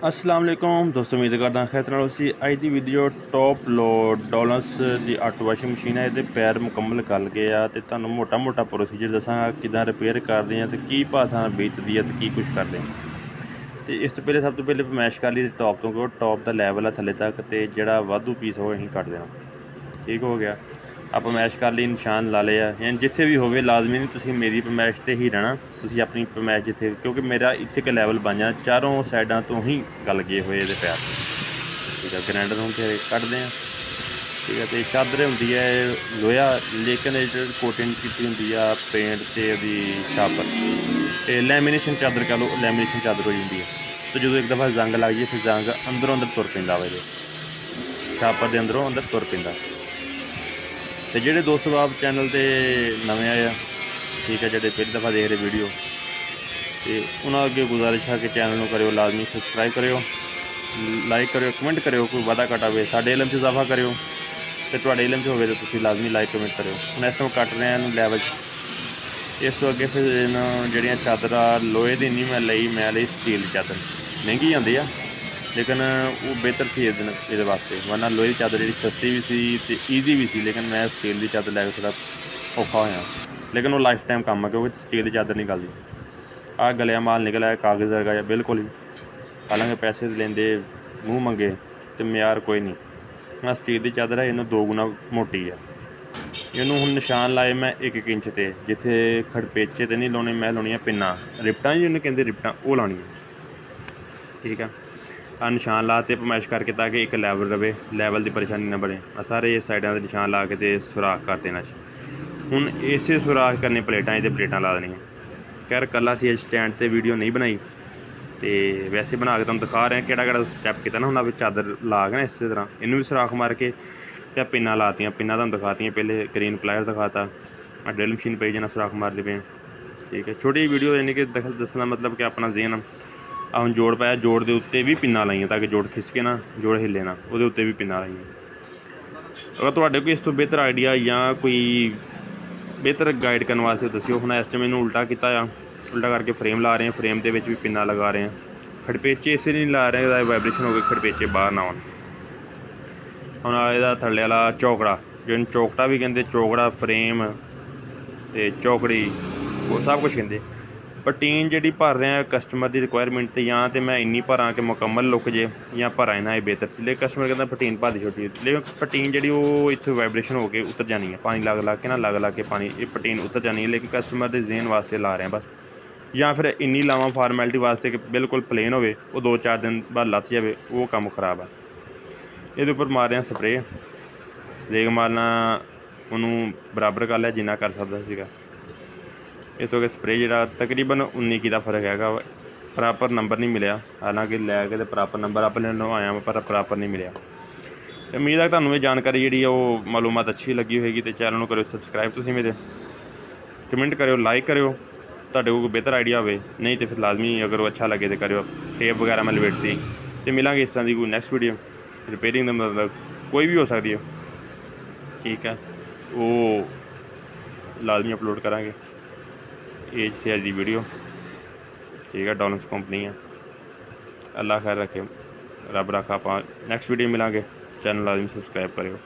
अस्सलाम वालेकुम दोस्तों, उम्मीद करदा खैर नाल उसी अज दी वीडियो टॉप लोड डॉलर्स दी 8 वाशिंग मशीन है। ये पैर मुकम्मल कर गए आ ते तुहानूं मोटा मोटा प्रोसीजर दसांगा किदां रिपेयर करदे आ ते की भाषा बेचदी है ते की कुछ करदे ते इस तो पहले सब तो पहले मैश कर ली टॉप तो टॉप का लैवल है थल्ले तक ते जिहड़ा वाधू पीस हो असीं कट देना। ठीक हो गया। आप मैश कर ਲਈ ਨਿਸ਼ਾਨ ਲਾ ਲਏ ਆ ਯਾਨੀ ਜਿੱਥੇ ਵੀ ਹੋਵੇ ਲਾਜ਼ਮੀ ਨਹੀਂ ਤੁਸੀਂ ਮੇਰੀ ਪਮੈਸ਼ 'ਤੇ ਹੀ ਰਹਿਣਾ। ਤੁਸੀਂ ਆਪਣੀ ਪਮੈਸ਼ ਜਿੱਥੇ ਕਿਉਂਕਿ ਮੇਰਾ ਇੱਥੇ ਇੱਕ ਲੈਵਲ ਬਣ ਜਾਣਾ ਚਾਰੋਂ ਸਾਈਡਾਂ ਤੋਂ ਹੀ ਗਲ ਗਏ ਹੋਏ ਇਹਦੇ ਪੈਰ। ਠੀਕ ਹੈ, ਗਰੈਂਡਰ ਨੂੰ ਫਿਰ ਕੱਢਦੇ ਹਾਂ। ਠੀਕ ਹੈ, ਅਤੇ ਚਾਦਰ ਹੁੰਦੀ ਹੈ ਲੋਹਾ ਲੇਕਿਨ ਇਹ ਜਿਹੜੀ ਕੋਟਿੰਗ ਕੀਤੀ ਹੁੰਦੀ ਆ ਪੇਂਟ ਅਤੇ ਉਹਦੀ ਛਾਪਰ ਅਤੇ ਲੈਮੀਨੇਸ਼ਨ ਚਾਦਰ ਕਹਿ ਲਓ, ਲੈਮੀਨੇਸ਼ਨ ਚਾਦਰ ਹੋ ਜਾਂਦੀ ਹੈ। ਅਤੇ ਜਦੋਂ ਇੱਕ ਦਫਾ ਜ਼ੰਗ ਲੱਗ ਜਾਏ ਫਿਰ ਜ਼ੰਗ ਅੰਦਰੋਂ ਅੰਦਰ ਤੁਰ ਪੈਂਦਾ ਵਾ ਇਹਦੇ ਛਾਪਰ ਦੇ ਅੰਦਰੋਂ ਅੰਦਰ ਤੁਰ ਪੈਂਦਾ। ਤੇ ਜਿਹੜੇ ਦੋਸਤ ਆਪ ਚੈਨਲ 'ਤੇ ਨਵੇਂ ਆਏ ਆ, ਠੀਕ ਹੈ, ਜਿਹੜੇ ਪਹਿਲੀ ਦਫਾ ਦੇਖ ਰਹੇ ਵੀਡੀਓ ਅਤੇ ਉਹਨਾਂ ਅੱਗੇ ਗੁਜ਼ਾਰਿਸ਼ ਹੈ ਕਿ ਚੈਨਲ ਨੂੰ ਕਰਿਓ ਲਾਜ਼ਮੀ ਸਬਸਕ੍ਰਾਈਬ ਕਰਿਓ, ਲਾਈਕ ਕਰਿਓ, ਕਮੈਂਟ ਕਰਿਓ। ਕੋਈ ਵਾਧਾ ਘਾਟਾ ਹੋਵੇ ਸਾਡੇ ਇਲਮ 'ਚ ਇਜ਼ਾਫਾ ਕਰਿਓ ਅਤੇ ਤੁਹਾਡੇ ਇਲਮ 'ਚ ਹੋਵੇ ਤਾਂ ਤੁਸੀਂ ਲਾਜ਼ਮੀ ਲਾਈਕ ਕਮੈਂਟ ਕਰਿਓ। ਹੁਣ ਇਸ ਤੋਂ ਕੱਟ ਰਹੇ ਹਾਂ ਇਹਨੂੰ ਲੈਵਲ 'ਚ। ਇਸ ਤੋਂ ਅੱਗੇ ਫਿਰ ਇਹਨੂੰ ਜਿਹੜੀਆਂ ਚਾਦਰਾਂ ਲੋਹੇ ਦੀ ਨਹੀਂ ਮੈਂ ਲਈ ਸਟੀਲ ਦੀ ਚਾਦਰ। ਮਹਿੰਗੀ ਆਉਂਦੀ ਆ ਲੇਕਿਨ ਉਹ ਬਿਹਤਰ ਸੀ ਇਹਦੇ ਵਾਸਤੇ, ਵਰਨਾ ਲੋਹੇ ਦੀ ਚਾਦਰ ਜਿਹੜੀ ਸਸਤੀ ਵੀ ਸੀ ਅਤੇ ਈਜ਼ੀ ਵੀ ਸੀ, ਲੇਕਿਨ ਮੈਂ ਸਟੀਲ ਦੀ ਚਾਦਰ ਲੈ ਕੇ ਥੋੜ੍ਹਾ ਔਖਾ ਹੋਇਆ। ਲੇਕਿਨ ਉਹ ਲਾਈਫ ਟਾਈਮ ਕੰਮ ਆ ਕਿਉਂਕਿ ਸਟੀਲ ਦੀ ਚਾਦਰ ਨਹੀਂ ਗਲਦੀ। ਆਹ ਗਲਿਆ ਮਾਲ ਨਿਕਲ ਆਇਆ ਕਾਗਜ਼ ਵਰਗਾ ਜਿਹਾ ਬਿਲਕੁਲ ਹੀ, ਹਾਲਾਂਕਿ ਪੈਸੇ ਲੈਂਦੇ ਮੂੰਹ ਮੰਗੇ ਅਤੇ ਮਿਆਰ ਕੋਈ ਨਹੀਂ। ਮੈਂ ਸਟੀਲ ਦੀ ਚਾਦਰ ਹੈ, ਇਹਨੂੰ 2 ਗੁਣਾ ਮੋਟੀ ਆ। ਇਹਨੂੰ ਹੁਣ ਨਿਸ਼ਾਨ ਲਾਏ ਮੈਂ 1 ਇੰਚ 'ਤੇ, ਜਿੱਥੇ ਖੜਪੇਚੇ 'ਤੇ ਨਹੀਂ ਲਾਉਣੇ, ਮੈਂ ਲਾਉਣੀਆਂ ਪਿੰਨਾਂ, ਰਿਪਟਾਂ ਜਿਹਨੂੰ ਕਹਿੰਦੇ ਰਿਪਟਾਂ, ਉਹ ਲਾਉਣੀਆਂ। ਠੀਕ ਆ, ਆ ਨਿਸ਼ਾਨ ਲਾ ਤੇ ਪਮੈਸ਼ ਕਰਕੇ ਤਾਂ ਕਿ ਇੱਕ ਲੈਵਲ ਰਵੇ, ਲੈਵਲ ਦੀ ਪਰੇਸ਼ਾਨੀ ਨਾ ਬਣੇ। ਆ ਸਾਰੇ ਸਾਈਡਾਂ ਦੇ ਨਿਸ਼ਾਨ ਲਾ ਕੇ ਤੇ ਸੁਰਾਖ ਕਰ ਦੇਣਾ। ਹੁਣ ਇਸੇ ਸੁਰਾਖ ਕਰਨੇ ਪਲੇਟਾਂ, ਇਹਦੇ ਪਲੇਟਾਂ ਲਾ ਦੇਣੀਆਂ। ਖੈਰ ਕੱਲਾ ਸੀ ਸਟੈਂਡ 'ਤੇ ਵੀਡੀਓ ਨਹੀਂ ਬਣਾਈ ਅਤੇ ਵੈਸੇ ਬਣਾ ਕੇ ਤੁਹਾਨੂੰ ਦਿਖਾ ਰਿਹਾ ਕਿਹੜਾ ਸਟੈਪ ਕੀਤਾ ਨਾ। ਹੁਣ ਵਿੱਚ ਚਾਦਰ ਲਾ ਕੇ ਨਾ ਇਸੇ ਤਰ੍ਹਾਂ ਇਹਨੂੰ ਵੀ ਸੁਰਾਖ ਮਾਰ ਕੇ ਅਤੇ ਪਿੰਨਾਂ ਲਾਤੀਆਂ। ਪਿੰਨਾਂ ਤੁਹਾਨੂੰ ਦਿਖਾਤੀਆਂ, ਪਹਿਲੇ ਗ੍ਰੀਨ ਪਲਾਇਰ ਦਿਖਾਤਾ, ਆ ਡਰਿਲ ਮਸ਼ੀਨ ਪਈ ਜਾਣਾ ਸੁਰਾਖ ਮਾਰਦੇ ਪਏ। ਠੀਕ ਹੈ, ਛੋਟੀ ਵੀਡੀਓ ਯਾਨੀ ਕਿ ਦੱਸਣਾ ਮਤਲਬ ਕਿ ਆਪਣਾ ਜ਼ੇਨ। ਆ ਹੁਣ ਜੋੜ ਪਾਇਆ, ਜੋੜ ਦੇ ਉੱਤੇ ਵੀ ਪਿੰਨਾਂ ਲਾਈਆਂ ਤਾਂ ਕਿ ਜੋੜ ਖਿਸਕੇ ਨਾ, ਜੋੜ ਹਿੱਲੇ ਨਾ, ਉਹਦੇ ਉੱਤੇ ਵੀ ਪਿੰਨਾਂ ਲਾਈਆਂ। ਅਗਰ ਤੁਹਾਡੇ ਕੋਈ ਇਸ ਤੋਂ ਬਿਹਤਰ ਆਈਡੀਆ ਜਾਂ ਕੋਈ ਬਿਹਤਰ ਗਾਈਡ ਕਰਨ ਵਾਸਤੇ ਦੱਸਿਓ। ਹੁਣ ਇਸ ਟਾਈਮ ਇਹਨੂੰ ਉਲਟਾ ਕੀਤਾ ਆ, ਉਲਟਾ ਕਰਕੇ ਫਰੇਮ ਲਾ ਰਹੇ ਹਾਂ, ਫਰੇਮ ਦੇ ਵਿੱਚ ਵੀ ਪਿੰਨਾਂ ਲਗਾ ਰਹੇ ਹਾਂ। ਖੜਪੇਚੇ ਇਸੇ ਨਹੀਂ ਲਾ ਰਹੇ ਇਹਦਾ ਵਾਈਬ੍ਰੇਸ਼ਨ ਹੋ ਕੇ ਖੜਪੇਚੇ ਬਾਹਰ ਨਾ ਆਉਣ। ਹੁਣ ਇਹਦਾ ਥੱਲੇ ਵਾਲਾ ਚੌਕੜਾ, ਜਿਹਨੂੰ ਚੌਕਟਾ ਵੀ ਕਹਿੰਦੇ, ਚੌਕੜਾ ਫਰੇਮ ਅਤੇ ਚੌਕੜੀ ਉਹ ਸਭ ਕੁਛ ਕਹਿੰਦੇ। ਪਟੀਨ ਜਿਹੜੀ ਭਰ ਰਿਹਾ ਕਸਟਮਰ ਦੀ ਰਿਕੁਆਇਰਮੈਂਟ 'ਤੇ, ਜਾਂ ਤਾਂ ਮੈਂ ਇੰਨੀ ਭਰਾਂ ਕਿ ਮੁਕੰਮਲ ਲੁੱਕ ਜੇ, ਜਾਂ ਭਰਾਂ ਇਹਨਾਂ ਇਹ ਬਿਹਤਰ ਸੀ। ਲੇਕਿਨ ਕਸਟਮਰ ਕਹਿੰਦਾ ਪਟੀਨ ਭਰ ਦੀ ਛੋਟੀ, ਲੇਕਿਨ ਪਟੀਨ ਜਿਹੜੀ ਉਹ ਇੱਥੇ ਵਾਈਬ੍ਰੇਸ਼ਨ ਹੋ ਕੇ ਉਤਰ ਜਾਣੀ ਹੈ, ਪਾਣੀ ਲੱਗ ਕੇ ਨਾ, ਲੱਗ ਕੇ ਪਾਣੀ ਇਹ ਪਟੀਨ ਉਤਰ ਜਾਣੀ ਹੈ। ਲੇਕਿਨ ਕਸਟਮਰ ਦੇ ਜ਼ੇਨ ਵਾਸਤੇ ਲਾ ਰਹੇ ਬਸ, ਜਾਂ ਫਿਰ ਇੰਨੀ ਲਾਵਾਂ ਫਾਰਮੈਲਿਟੀ ਵਾਸਤੇ ਕਿ ਬਿਲਕੁਲ ਪਲੇਨ ਹੋਵੇ, ਉਹ 2-4 ਦਿਨ ਬਾਅਦ ਲੱਥ ਜਾਵੇ, ਉਹ ਕੰਮ ਖਰਾਬ ਆ। ਇਹਦੇ ਉੱਪਰ ਮਾਰ ਰਿਹਾ ਸਪਰੇਅ, ਰੇਗ ਮਾਰਨਾ ਉਹਨੂੰ ਬਰਾਬਰ ਕਰ ਲਿਆ ਜਿੰਨਾ ਕਰ ਸਕਦਾ ਸੀਗਾ। ਇਸ ਤੋਂ ਅੱਗੇ ਸਪਰੇਅ ਜਿਹੜਾ ਤਕਰੀਬਨ 19 ਕੁ ਦਾ ਫਰਕ ਹੈਗਾ। ਪ੍ਰੋਪਰ ਨੰਬਰ ਨਹੀਂ ਮਿਲਿਆ, ਹਾਲਾਂਕਿ ਲੈ ਕੇ ਤਾਂ ਪ੍ਰੋਪਰ ਨੰਬਰ ਆਪਣੇ ਨੂੰ ਆਇਆ ਪਰ ਪ੍ਰੋਪਰ ਨਹੀਂ ਮਿਲਿਆ। ਅਤੇ ਉਮੀਦ ਹੈ ਤੁਹਾਨੂੰ ਇਹ ਜਾਣਕਾਰੀ ਜਿਹੜੀ ਉਹ ਮਾਲੂਮਾਤ ਅੱਛੀ ਲੱਗੀ ਹੋਏਗੀ। ਅਤੇ ਚੈਨਲ ਨੂੰ ਕਰਿਓ ਸਬਸਕ੍ਰਾਈਬ ਤੁਸੀਂ ਮੇਰੇ, ਕਮੈਂਟ ਕਰਿਓ, ਲਾਈਕ ਕਰਿਓ ਤੁਹਾਡੇ ਕੋਲ ਕੋਈ ਬਿਹਤਰ ਆਈਡੀਆ ਹੋਵੇ। ਨਹੀਂ ਤਾਂ ਫਿਰ ਲਾਜ਼ਮੀ ਅਗਰ ਉਹ ਅੱਛਾ ਲੱਗੇ ਤਾਂ ਕਰਿਓ। ਟੇਪ ਵਗੈਰਾ ਮੈਂ ਲਪੇਟਤੀ ਅਤੇ ਮਿਲਾਂਗੇ ਇਸ ਤਰ੍ਹਾਂ ਦੀ ਕੋਈ ਨੈਕਸਟ ਵੀਡੀਓ। ਰਿਪੇਅਰਿੰਗ ਦਾ ਮਤਲਬ ਕੋਈ ਵੀ ਹੋ ਸਕਦੀ ਹੈ, ਠੀਕ ਹੈ, ਉਹ ਲਾਜ਼ਮੀ ਅਪਲੋਡ ਕਰਾਂਗੇ। ਇਹ ਸੀ ਅੱਜ ਦੀ ਵੀਡੀਓ। ਠੀਕ ਹੈ, ਡੋਲਰਸ ਕੰਪਨੀ ਹੈ। ਅੱਲਾ ਖੈਰ ਰੱਖੇ, ਰੱਬ ਰੱਖਾ। ਆਪਾਂ ਨੈਕਸਟ ਵੀਡੀਓ ਮਿਲਾਂਗੇ। ਚੈਨਲ ਲਾਜ਼ਮੀ ਸਬਸਕ੍ਰਾਈਬ ਕਰਿਓ।